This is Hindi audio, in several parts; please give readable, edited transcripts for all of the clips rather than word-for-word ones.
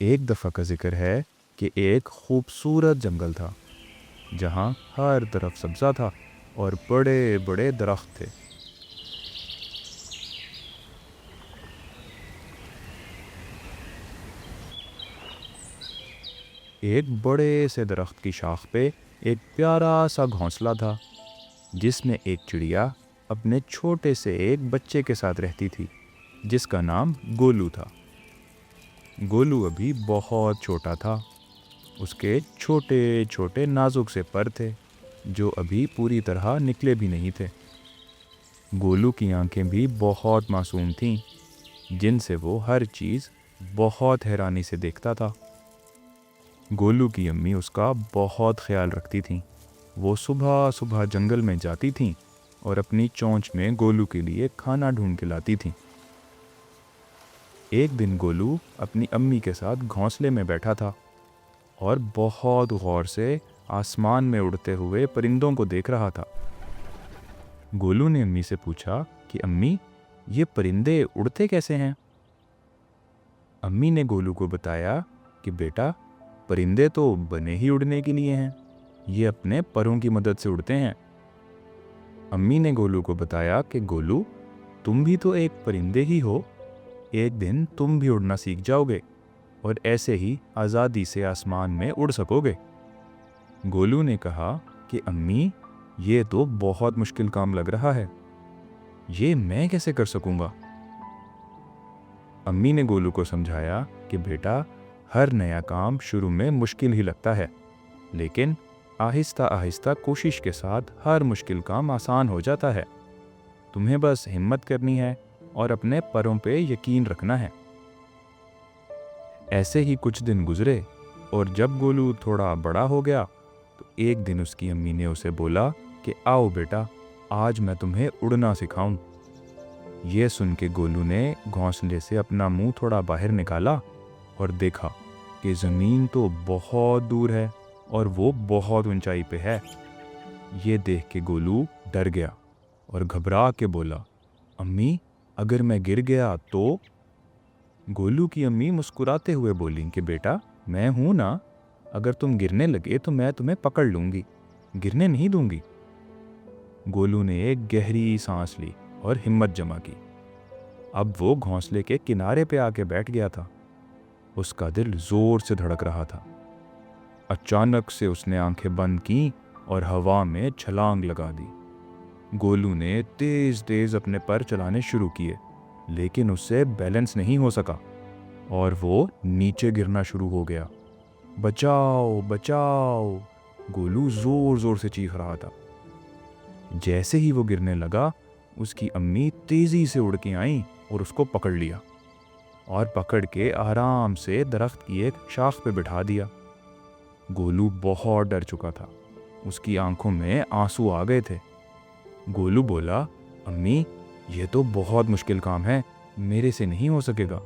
एक दफ़ा का ज़िक्र है कि एक खूबसूरत जंगल था जहाँ हर तरफ सब्ज़ा था और बड़े बड़े दरख्त थे। एक बड़े से दरख्त की शाख पे एक प्यारा सा घोंसला था जिसमें एक चिड़िया अपने छोटे से एक बच्चे के साथ रहती थी जिसका नाम गोलू था। गोलू अभी बहुत छोटा था। उसके छोटे छोटे नाजुक से पर थे जो अभी पूरी तरह निकले भी नहीं थे। गोलू की आंखें भी बहुत मासूम थीं जिनसे वो हर चीज़ बहुत हैरानी से देखता था। गोलू की अम्मी उसका बहुत ख्याल रखती थीं। वो सुबह सुबह जंगल में जाती थीं और अपनी चोंच में गोलू के लिए खाना ढूंढ के लाती थीं। एक दिन गोलू अपनी अम्मी के साथ घोंसले में बैठा था और बहुत गौर से आसमान में उड़ते हुए परिंदों को देख रहा था। गोलू ने अम्मी से पूछा कि अम्मी, ये परिंदे उड़ते कैसे हैं? अम्मी ने गोलू को बताया कि बेटा, परिंदे तो बने ही उड़ने के लिए हैं। ये अपने परों की मदद से उड़ते हैं। अम्मी ने गोलू को बताया कि गोलू, तुम भी तो एक परिंदे ही हो। एक दिन तुम भी उड़ना सीख जाओगे और ऐसे ही आज़ादी से आसमान में उड़ सकोगे। गोलू ने कहा कि अम्मी, ये तो बहुत मुश्किल काम लग रहा है। ये मैं कैसे कर सकूंगा? अम्मी ने गोलू को समझाया कि बेटा, हर नया काम शुरू में मुश्किल ही लगता है, लेकिन आहिस्ता आहिस्ता कोशिश के साथ हर मुश्किल काम आसान हो जाता है। तुम्हें बस हिम्मत करनी है और अपने परों पे यकीन रखना है। ऐसे ही कुछ दिन गुजरे और जब गोलू थोड़ा बड़ा हो गया तो एक दिन उसकी अम्मी ने उसे बोला कि आओ बेटा, आज मैं तुम्हें उड़ना सिखाऊं। ये सुन के गोलू ने घोंसले से अपना मुंह थोड़ा बाहर निकाला और देखा कि ज़मीन तो बहुत दूर है और वो बहुत ऊंचाई पे है। ये देख के गोलू डर गया और घबरा के बोला, अम्मी, अगर मैं गिर गया तो? गोलू की अम्मी मुस्कुराते हुए बोली कि बेटा, मैं हूं ना, अगर तुम गिरने लगे तो मैं तुम्हें पकड़ लूंगी, गिरने नहीं दूंगी। गोलू ने एक गहरी सांस ली और हिम्मत जमा की। अब वो घोंसले के किनारे पे आके बैठ गया था। उसका दिल जोर से धड़क रहा था। अचानक से उसने आंखें बंद की और हवा में छलांग लगा दी। गोलू ने तेज तेज अपने पर चलाने शुरू किए, लेकिन उससे बैलेंस नहीं हो सका और वो नीचे गिरना शुरू हो गया। बचाओ बचाओ, गोलू जोर जोर से चीख रहा था। जैसे ही वो गिरने लगा, उसकी अम्मी तेजी से उड़ के आईं और उसको पकड़ लिया और पकड़ के आराम से दरख्त की एक शाख पे बिठा दिया। गोलू बहुत डर चुका था। उसकी आंखों में आंसू आ गए थे। गोलू बोला, अम्मी, ये तो बहुत मुश्किल काम है, मेरे से नहीं हो सकेगा।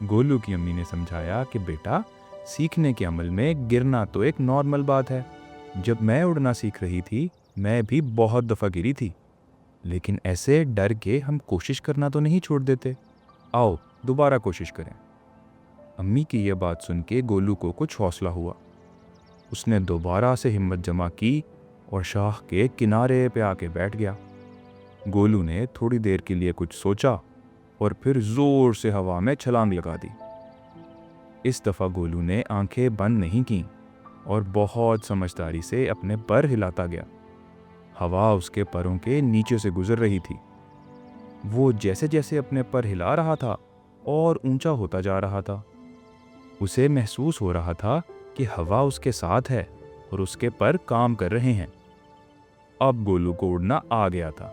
गोलू की अम्मी ने समझाया कि बेटा, सीखने के अमल में गिरना तो एक नॉर्मल बात है। जब मैं उड़ना सीख रही थी, मैं भी बहुत दफ़ा गिरी थी, लेकिन ऐसे डर के हम कोशिश करना तो नहीं छोड़ देते। आओ दोबारा कोशिश करें। अम्मी की यह बात सुन के गोलू को कुछ हौसला हुआ। उसने दोबारा से हिम्मत जमा की और शाख के किनारे पे आके बैठ गया। गोलू ने थोड़ी देर के लिए कुछ सोचा और फिर जोर से हवा में छलांग लगा दी। इस दफ़ा गोलू ने आंखें बंद नहीं की और बहुत समझदारी से अपने पर हिलाता गया। हवा उसके परों के नीचे से गुजर रही थी। वो जैसे जैसे अपने पर हिला रहा था और ऊंचा होता जा रहा था। उसे महसूस हो रहा था कि हवा उसके साथ है और उसके पर काम कर रहे हैं। अब गोलू को उड़ना आ गया था।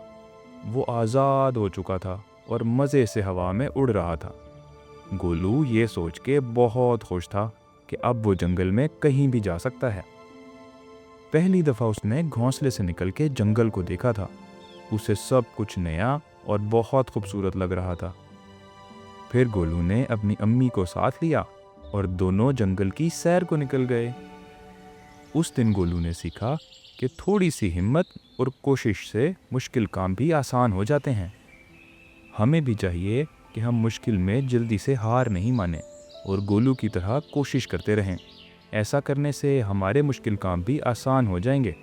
वो आज़ाद हो चुका था और मज़े से हवा में उड़ रहा था। गोलू ये सोच के बहुत खुश था कि अब वो जंगल में कहीं भी जा सकता है। पहली दफ़ा उसने घोंसले से निकल के जंगल को देखा था। उसे सब कुछ नया और बहुत खूबसूरत लग रहा था। फिर गोलू ने अपनी अम्मी को साथ लिया और दोनों जंगल की सैर को निकल गए। उस दिन गोलू ने सीखा कि थोड़ी सी हिम्मत और कोशिश से मुश्किल काम भी आसान हो जाते हैं। हमें भी चाहिए कि हम मुश्किल में जल्दी से हार नहीं माने, और गोलू की तरह कोशिश करते रहें। ऐसा करने से हमारे मुश्किल काम भी आसान हो जाएंगे।